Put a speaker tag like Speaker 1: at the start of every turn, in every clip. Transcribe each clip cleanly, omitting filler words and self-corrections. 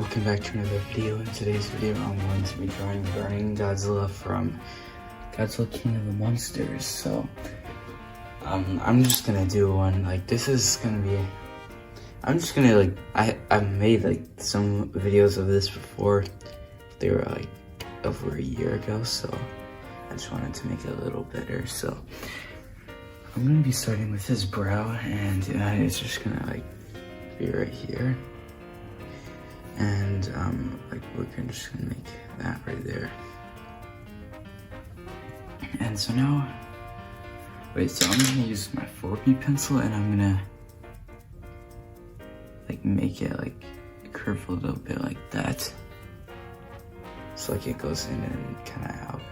Speaker 1: Welcome back to another video. In today's video, I'm going to be drawing Burning Godzilla from Godzilla King of the Monsters. So, I'm just gonna do one, like, this is gonna be, I'm just gonna, like, I've made, like, some videos of this before. They were, like, over a year ago, so I just wanted to make it a little better. So, I'm gonna be starting with his brow, and it's just gonna, like, be right here. And like we're just gonna make that right there. And so now, so I'm gonna use my 4B pencil and I'm gonna like make it like curve a little bit like that. So like it goes in and kind of out.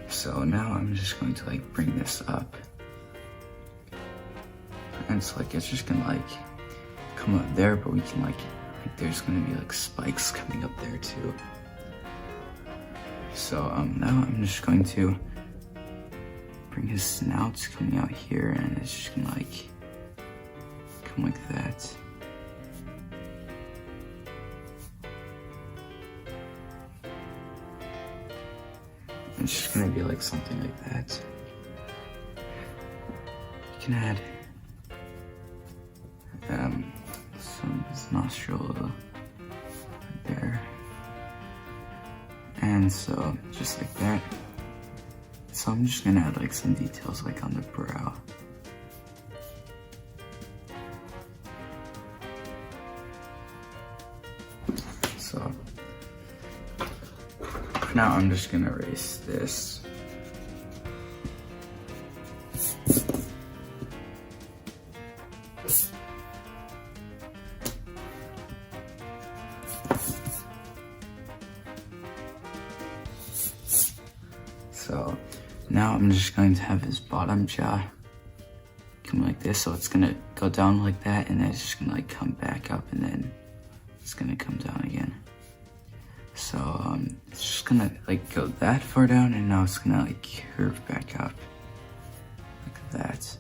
Speaker 1: So now I'm just going to like bring this up. And so like it's just gonna like come up there, but we can like there's gonna be like spikes coming up there too. So now I'm just going to bring his snout coming out here, and it's just gonna like come like that. It's just gonna be like something like that. You can add his nostril right there, and so just like that. So I'm just gonna add like some details like on the brow. So now I'm just gonna erase this. So now I'm just going to have his bottom jaw come like this. So it's gonna go down like that, and then it's just gonna like come back up, and then it's gonna come down again. So it's just gonna like go that far down, and now it's gonna like curve back up like that.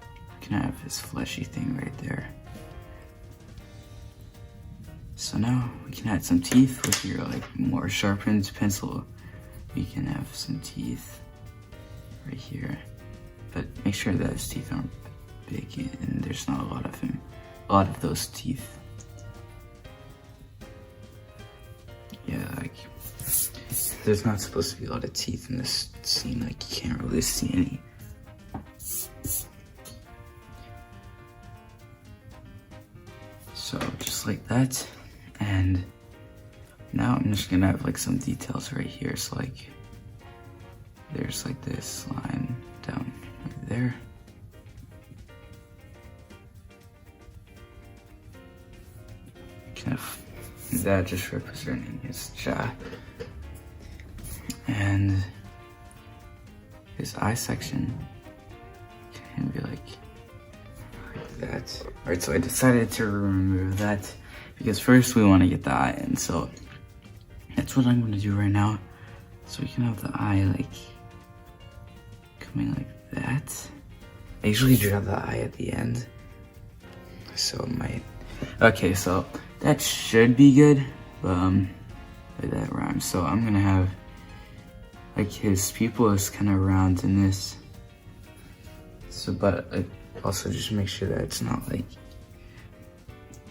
Speaker 1: You can have his fleshy thing right there. So now we can add some teeth with your like more sharpened pencil. We can have some teeth right here, but make sure that his teeth aren't big and there's not a lot of those teeth. Yeah, like there's not supposed to be a lot of teeth in this scene. Like you can't really see any. So just like that, and now I'm just gonna have like some details right here. So like there's like this line down right there. Kind of that just representing his jaw. And his eye section can be like that. Alright, so I decided to remove that because first we want to get the eye in. So that's what I'm going to do right now. So we can have the eye like coming like that. I usually draw the eye at the end. So okay, so that should be good. But that rhymes. So I'm gonna have like his pupil is kind of round in this. So but also just make sure that it's not like,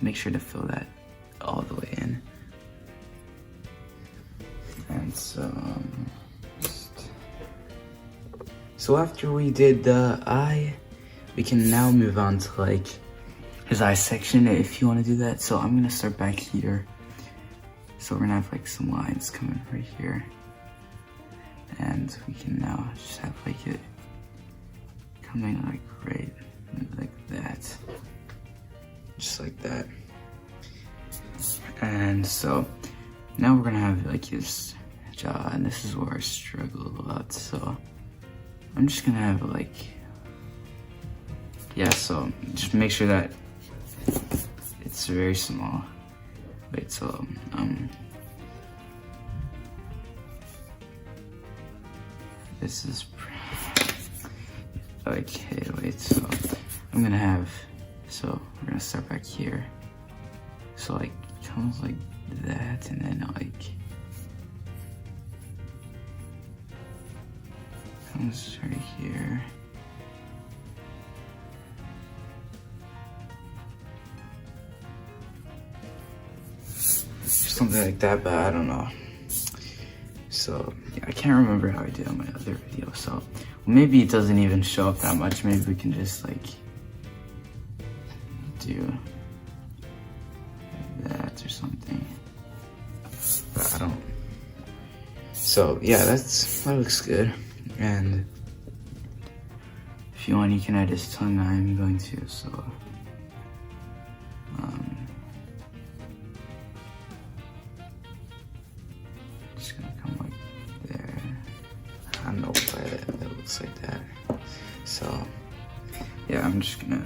Speaker 1: make sure to fill that all the way in. And so after we did the eye, we can now move on to like his eye section if you want to do that. So I'm gonna start back here. So we're gonna have like some lines coming right here, and we can now just have like it coming like right like that, just like that. And so now we're gonna have like his jaw, and this is where I struggle a lot. So I'm just gonna have like, yeah, so just make sure that it's very small. Wait, so this is okay, wait, so I'm gonna have, so we're gonna start back here. So like comes like that, and then like comes right here. Something like that, but I don't know. So yeah, I can't remember how I did on my other video. So maybe it doesn't even show up that much. Maybe we can just like do that or something. But I don't. So yeah, that looks good. And if you want, you can add his tongue. I'm going to. So just gonna come like there. I don't know why that looks like that. So yeah, I'm just gonna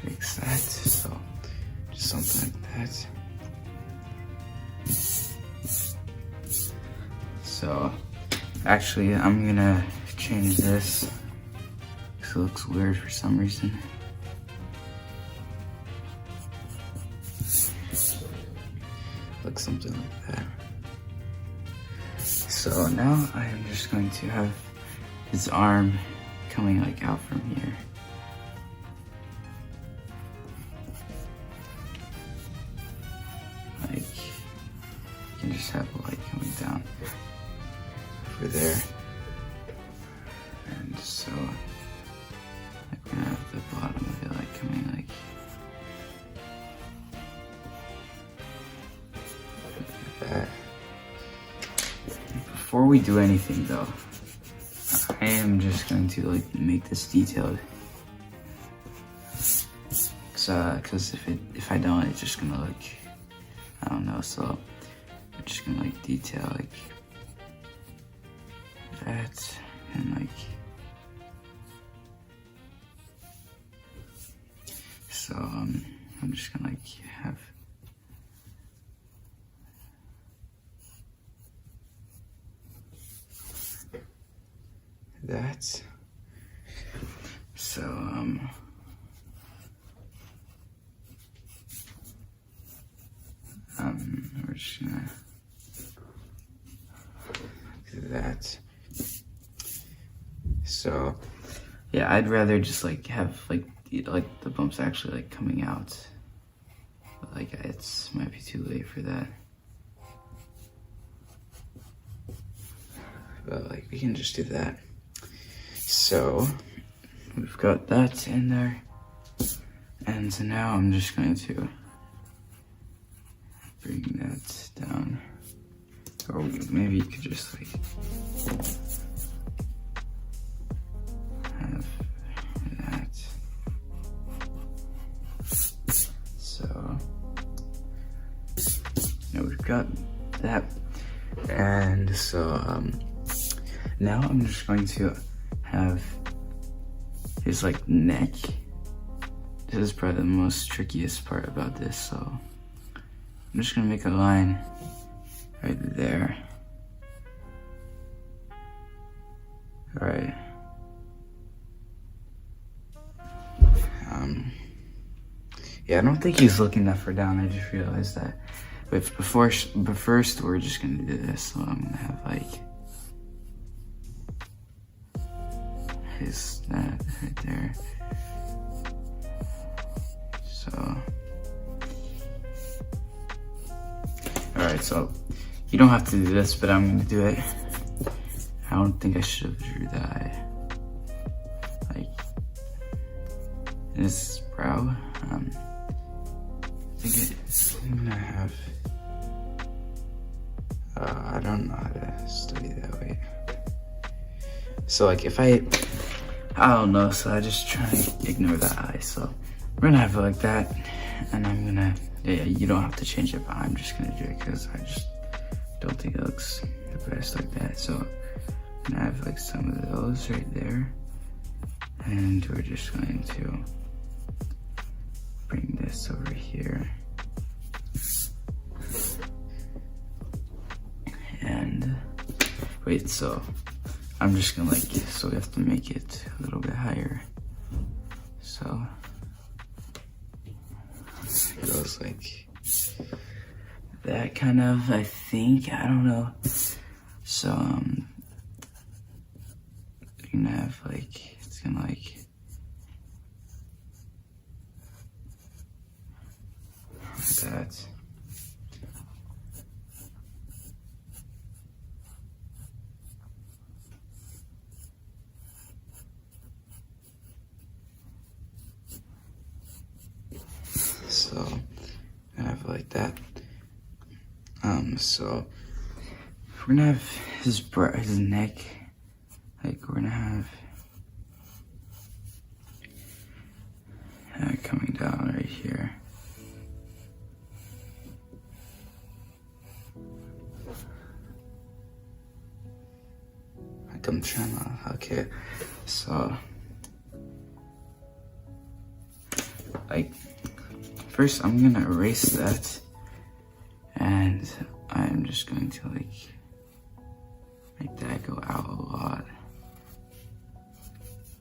Speaker 1: fix that. So just something like that. So actually, I'm gonna change this because it looks weird for some reason. Like something like that. So now I am just going to have his arm coming like out from here. Like, you can just have the light coming down over there. And so we're gonna have the bottom of it like coming like that. Before we do anything though, I am just going to like make this detailed. Cause if I don't, it's just gonna look, I don't know. So I'm just gonna like detail like that and like. So I'm just gonna like have that. So we're just gonna do that. So yeah, I'd rather just like have like the bumps actually like coming out, but like it's might be too late for that. But like we can just do that. So we've got that in there, and so now I'm just going to bring that down, or maybe you could just like have that. So now we've got that, and so now I'm just going to have his like neck. This is probably the most trickiest part about this, so I'm just gonna make a line right there. Alright. Yeah, I don't think he's looking that far down. I just realized that. But first we're just gonna do this. So I'm gonna have like that right there. So alright, so you don't have to do this, but I'm gonna do it. I don't think I should have drew that like in his brow. I think I'm gonna have I don't know how to study that way. So like if I don't know, so I just try to ignore that eye. So we're gonna have it like that, and I'm gonna, yeah, you don't have to change it, but I'm just gonna do it because I just don't think it looks the best like that. So I'm gonna have like some of those right there, and we're just going to bring this over here. And wait, so I'm just gonna like, so we have to make it a little bit higher. So it goes like that kind of, I think, I don't know. So you're gonna have like, it's gonna like, that. So I have like that. So we're gonna have his neck, like we're gonna have coming down right here. Like I'm trying to, okay, so like first I'm gonna erase that, and I'm just going to like make that go out a lot,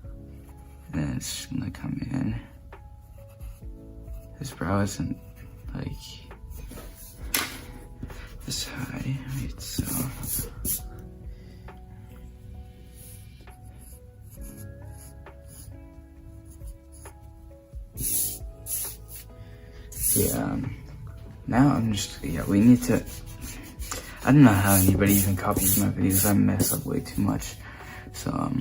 Speaker 1: and then it's just gonna come in. His brow isn't like this high, right? So yeah, now I'm just, yeah, we need to, I don't know how anybody even copies my videos. I mess up way too much. So,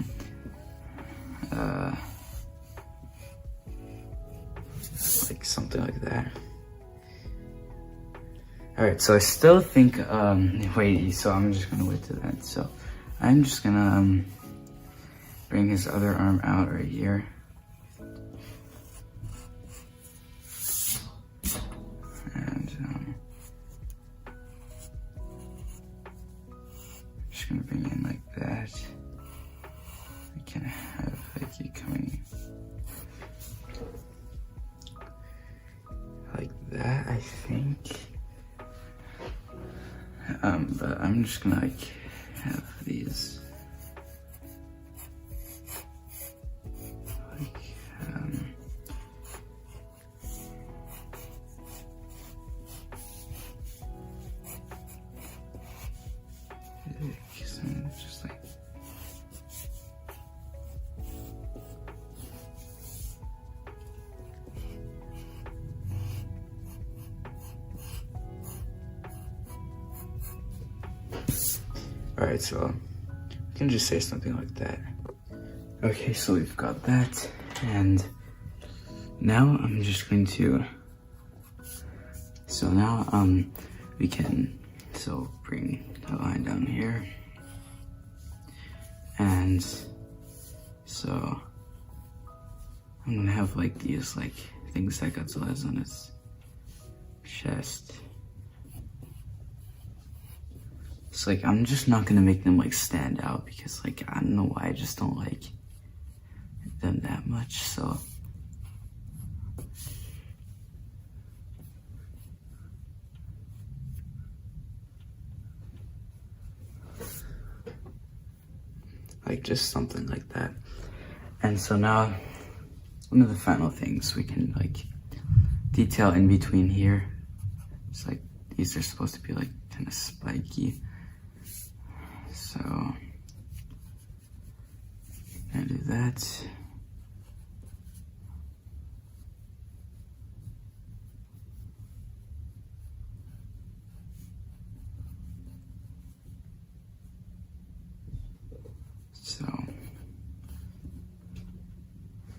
Speaker 1: like something like that. Alright, so I still think, wait, so I'm just gonna wait to that. So, I'm just gonna, bring his other arm out right here. Just gonna bring in like that. We can have like you coming like that, I think. But I'm just gonna like have these like just like alright, so we can just say something like that. Okay, so we've got that, and now I'm just going to, so now we can, so bring the line down here, and so I'm gonna have like these like things that Godzilla has on his chest. So like I'm just not gonna make them like stand out, because like I don't know why, I just don't like them that much. So like just something like that. And so now one of the final things we can like detail in between here. It's like these are supposed to be like kind of spiky. So I do that.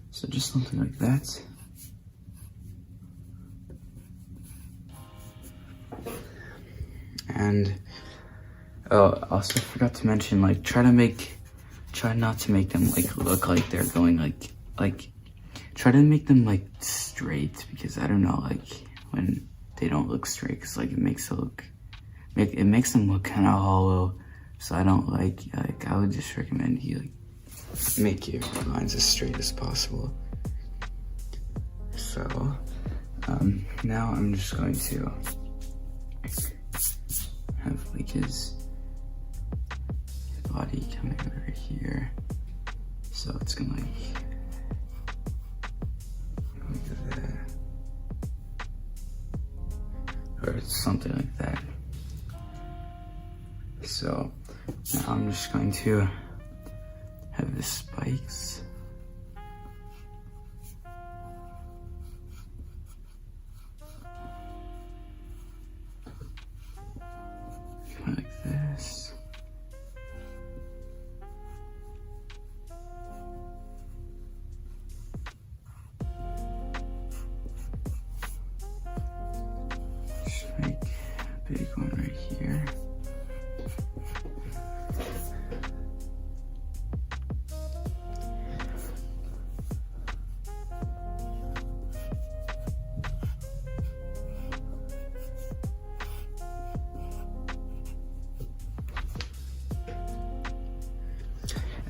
Speaker 1: So just something like that. And oh, also forgot to mention, like try not to make them like look like they're going like try to make them like straight, because I don't know, like when they don't look straight, cause like it makes them look kind of hollow. So I don't like I would just recommend you like make your lines as straight as possible. So now I'm just going to have like his body coming over here. So it's gonna like that. Or something like that. So now I'm just going to have the spikes. Like this. Just make a big one right here.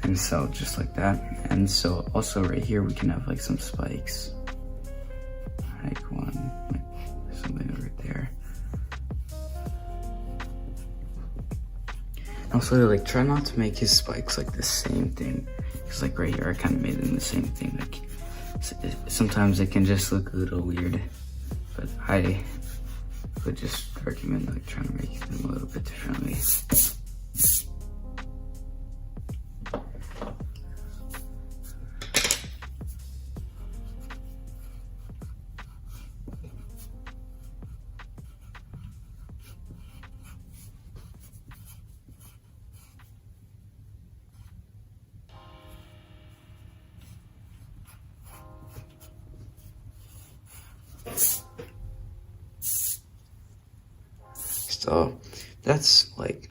Speaker 1: And so just like that. And so also right here we can have like some spikes. Like one, like something over there. Also like try not to make his spikes like the same thing. Cause like right here I kind of made them the same thing. Like sometimes it can just look a little weird. But I would just recommend like trying to make them a little bit differently. So that's like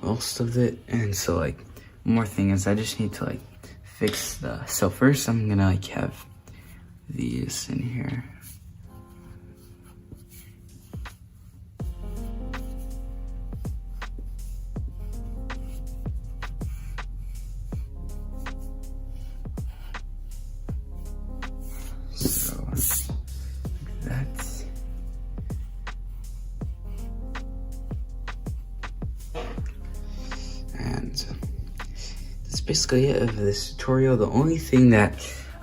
Speaker 1: most of it. And so like one more thing is I just need to like fix the, so first I'm gonna like have these in here. So like that. That's basically it of this tutorial. The only thing that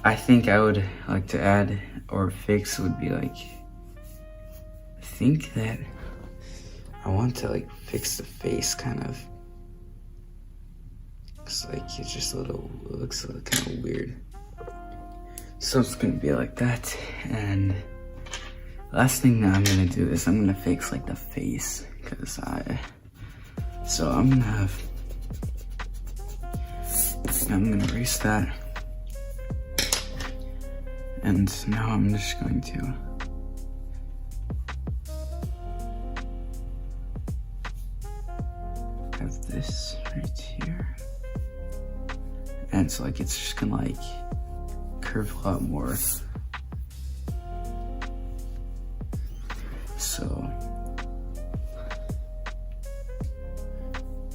Speaker 1: I think I would like to add or fix would be like, I think that I want to like fix the face kind of. It's like it's just a little, it looks kind of weird. So it's gonna be like that. And the last thing that I'm gonna do is I'm gonna fix like the face, because so I'm gonna erase that. And now I'm just going to have this right here. And so like it's just gonna like curve a lot more. So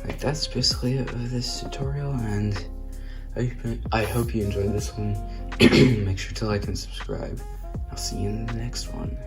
Speaker 1: like that's basically it of this tutorial, and I hope you enjoyed this one. Make sure to like and subscribe. I'll see you in the next one.